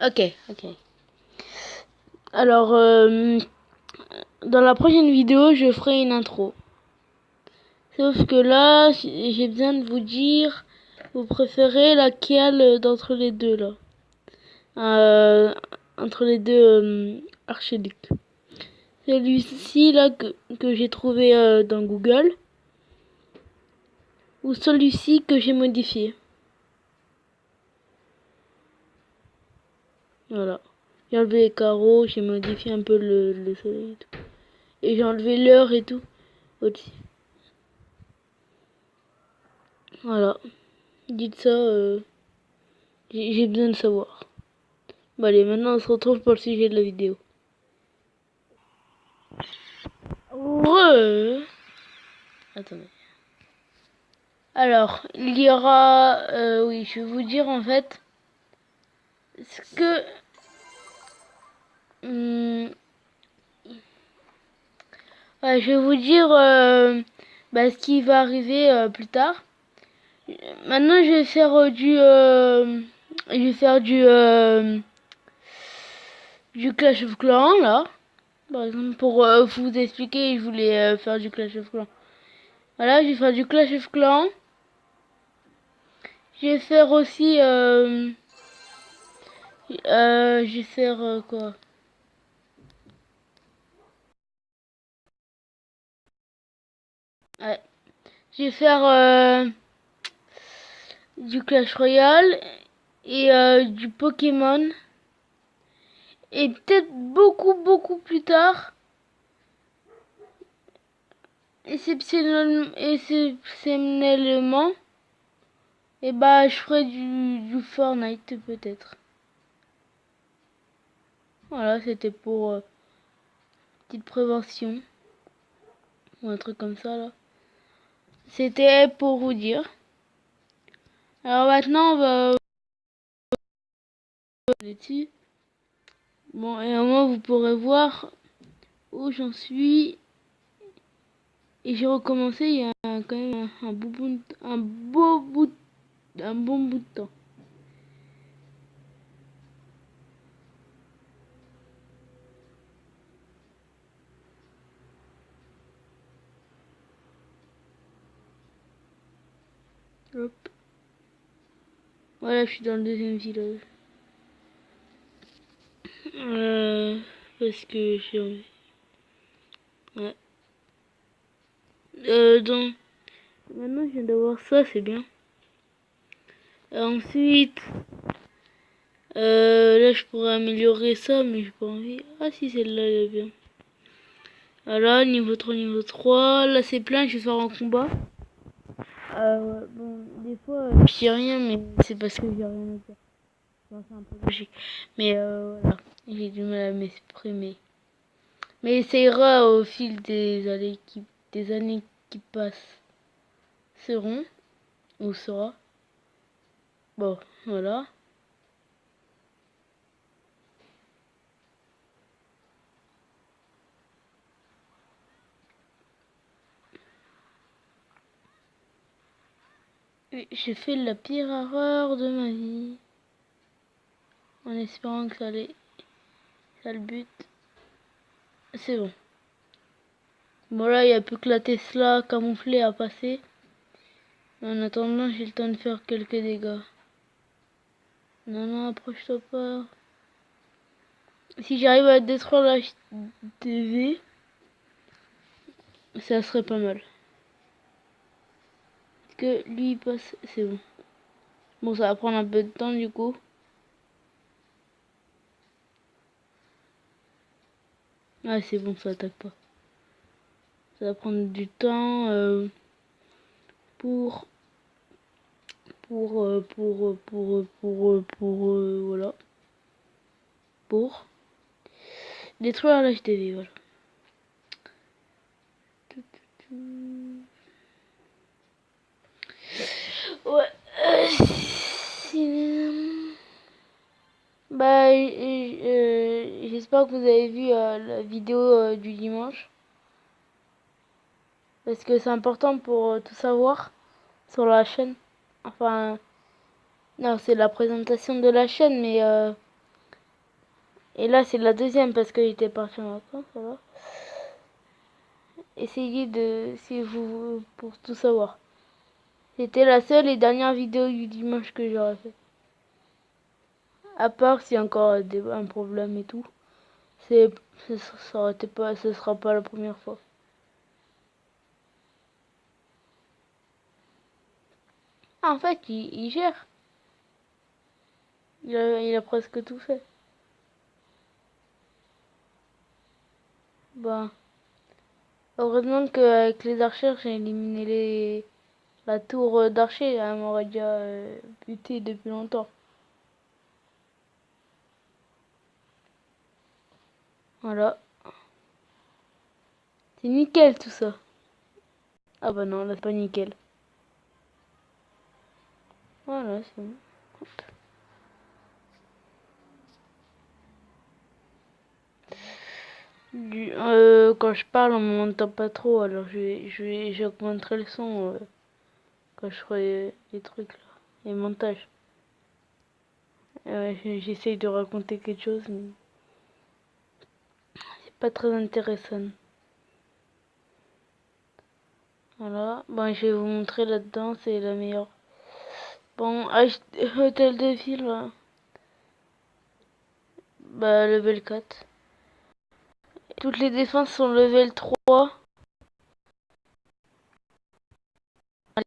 Ok, ok. Alors, dans la prochaine vidéo, je ferai une intro. Sauf que là, j'ai besoin de vous dire, vous préférez laquelle d'entre les deux là, entre les deux archiducs. Celui-ci là que j'ai trouvé dans Google, ou celui-ci que j'ai modifié. Voilà. J'ai enlevé les carreaux, j'ai modifié un peu le soleil et tout. Et j'ai enlevé l'heure et tout aussi. Voilà. Dites ça, j'ai besoin de savoir. Bon allez, maintenant on se retrouve pour le sujet de la vidéo. Attendez. Alors, il y aura... oui, je vais vous dire en fait ce que... ouais, je vais vous dire ce qui va arriver plus tard. Maintenant, je vais faire du Clash of Clans là. Par exemple, pour vous expliquer, je voulais faire du Clash of Clans. Voilà, je vais faire du Clash of Clans. Je vais faire aussi je vais faire quoi? Ouais. Je vais faire du Clash Royale et du Pokémon. Et peut-être beaucoup plus tard, exceptionnellement, et je ferai du Fortnite peut-être. Voilà, c'était pour petite prévention ou un truc comme ça là. C'était pour vous dire. Alors maintenant on va dessus. Bon, et au moins vous pourrez voir où j'en suis. Et j'ai recommencé il y a quand même un bon bout de temps. Hop. Voilà, je suis dans le deuxième village. Parce que j'ai envie. Ouais. Donc, maintenant je viens d'avoir ça, c'est bien. Ensuite, là je pourrais améliorer ça, mais j'ai pas envie. Ah si, celle-là elle est bien. Voilà, niveau 3, niveau 3. Là c'est plein, je vais faire un combat. Ouais, bon, des fois je dis rien, mais c'est parce que j'ai rien à dire. Enfin, c'est un peu logique. Mais voilà, j'ai du mal à m'exprimer. Mais ça ira au fil des années qui passent. Seront, ou sera. Bon, voilà. J'ai fait la pire erreur de ma vie. En espérant que ça le but. C'est bon. Bon là, il n'y a plus que la Tesla camouflée à passer. En attendant, j'ai le temps de faire quelques dégâts. Non, non, approche-toi pas. Si j'arrive à détruire la TV, ça serait pas mal. Parce que lui, il passe, c'est bon. Bon, ça va prendre un peu de temps du coup. Ah, c'est bon, ça attaque pas. Ça va prendre du temps pour voilà, pour détruire la HTV, voilà. Ouais. J'espère que vous avez vu la vidéo du dimanche. Parce que c'est important pour tout savoir sur la chaîne. Enfin, non, c'est la présentation de la chaîne, mais Et là, c'est la deuxième parce qu'il était parti en vacances, alors. Essayez de, si vous, pour tout savoir. C'était la seule et dernière vidéo du dimanche que j'aurais fait. À part s'il y a encore un problème et tout. C'est, ça aurait été pas, ce sera pas la première fois. Ah, en fait, il gère. Il a presque tout fait. Bah, heureusement qu'avec les archers, j'ai éliminé la tour d'archer. Elle m'aurait déjà buté depuis longtemps. Voilà. C'est nickel tout ça. Ah bah non, là c'est pas nickel. Voilà, c'est bon. Quand je parle, on m'entend pas trop, alors j'augmenterai le son quand je ferai les trucs là, les montages. J'essaye de raconter quelque chose, mais c'est pas très intéressant. Voilà, bon, je vais vous montrer là-dedans, c'est la meilleure. Bon, hôtel de ville, là. Bah, level 4. Toutes les défenses sont level 3.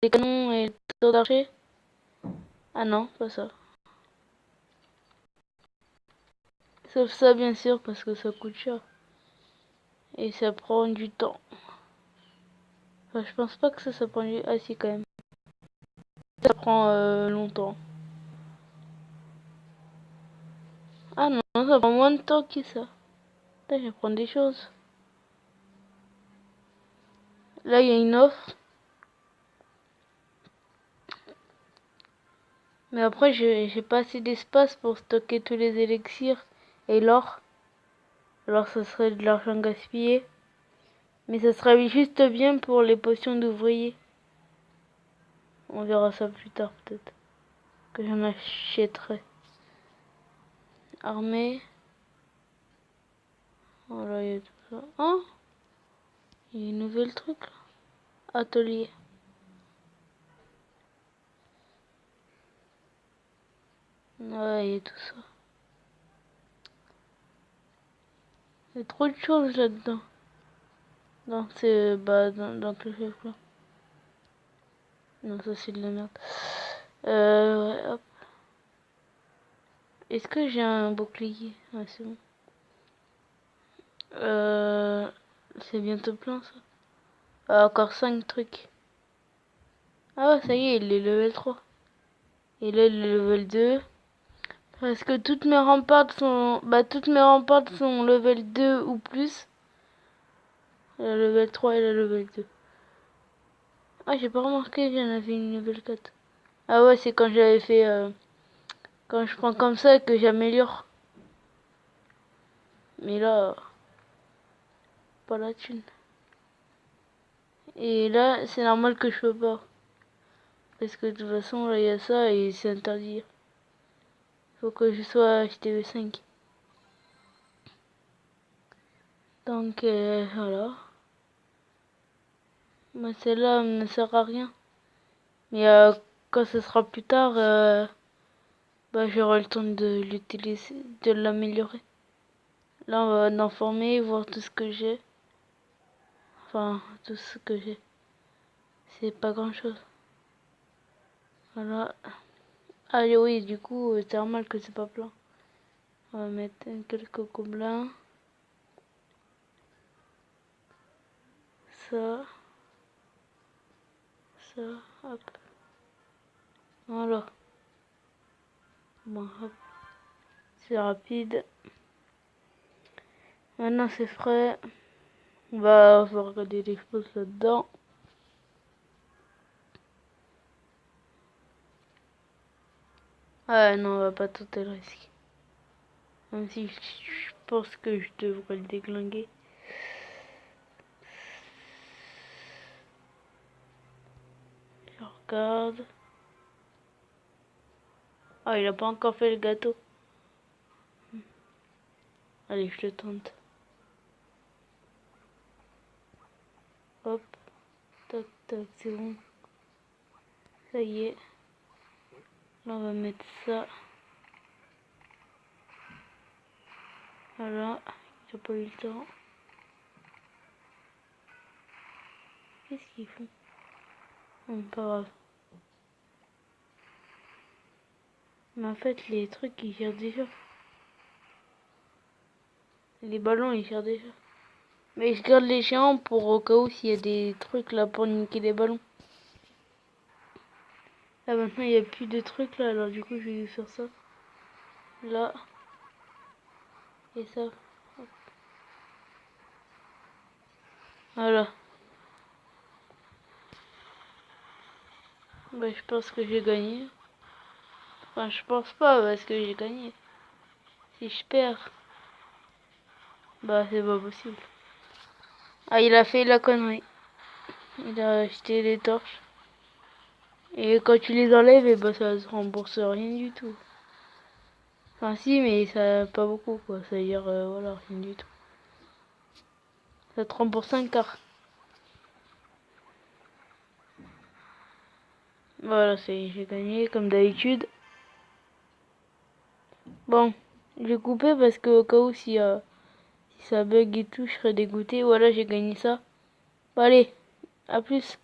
Les canons et le tour d'archer. Ah non, pas ça. Sauf ça, bien sûr, parce que ça coûte cher. Et ça prend du temps. Enfin, je pense pas que ça prend du... Ah si, quand même. Ça prend longtemps. Ah non, ça prend moins de temps que ça. Putain, je vais prendre des choses. Là, il y a une offre. Mais après, j'ai pas assez d'espace pour stocker tous les élixirs et l'or. Alors, ça serait de l'argent gaspillé. Mais ça serait juste bien pour les potions d'ouvrier. On verra ça plus tard, peut-être. Que j'en achèterai. Armée. Voilà, il y a tout ça. Oh, il y a une nouvelle truc là. Atelier. Ouais, il y a tout ça. Il y a trop de choses là-dedans. Dans ces... Bah, dans le chef là. Non, ça c'est de la merde. Ouais, hop. Est-ce que j'ai un bouclier? Ouais, c'est bon. C'est bientôt plein ça. Ah, encore 5 trucs. Ah ouais, ça y est, il est level 3. Et là, il est level 2. Parce que toutes mes ramparts sont... Bah, toutes mes ramparts sont level 2 ou plus. La level 3 et la level 2. Ah, j'ai pas remarqué que j'en avais une level 4. Ah ouais, c'est quand j'avais fait... quand je prends comme ça que j'améliore. Mais là, pas la thune. Et là, c'est normal que je peux pas. Parce que de toute façon, là, il y a ça et c'est interdit. Faut que je sois HTV5. Donc, voilà. Mais celle-là ne sert à rien. Mais quand ce sera plus tard, bah, j'aurai le temps de l'utiliser, de l'améliorer. Là, on va en former, voir tout ce que j'ai. Enfin, tout ce que j'ai. C'est pas grand-chose. Voilà. Ah oui, du coup, c'est normal que c'est pas plein. On va mettre quelques gobelins. Ça. Ça. Hop. Voilà. Bon, hop. C'est rapide. Maintenant, c'est frais. On va regarder les choses là-dedans. Ah non, on va pas tout le risque. Même si je pense que je devrais le déglinguer. Je regarde. Ah, il a pas encore fait le gâteau. Allez, je le tente. Hop. Tac, tac, c'est bon. Ça y est. Là, on va mettre ça. Voilà. J'ai pas eu le temps. Qu'est-ce qu'ils font? Bon, pas grave. Mais en fait, les trucs, ils tirent déjà. Les ballons, ils tirent déjà. Mais je garde les géants pour au cas où s'il y a des trucs là pour niquer les ballons. Là, maintenant, il n'y a plus de trucs là. Alors, du coup, je vais faire ça. Là. Et ça. Hop. Voilà. Bah, je pense que j'ai gagné. Enfin, je pense pas parce que j'ai gagné. Si je perds, bah, c'est pas possible. Ah, il a fait la connerie. Il a acheté les torches. Et quand tu les enlèves, et bah, ça se rembourse rien du tout. Enfin, si, mais ça pas beaucoup, quoi. Ça veut dire, voilà, rien du tout. Ça te rembourse un quart. Voilà, j'ai gagné comme d'habitude. Bon, j'ai coupé parce que au cas où si ça bug et tout, je serais dégoûté. Voilà, j'ai gagné ça. Bon, allez, à plus.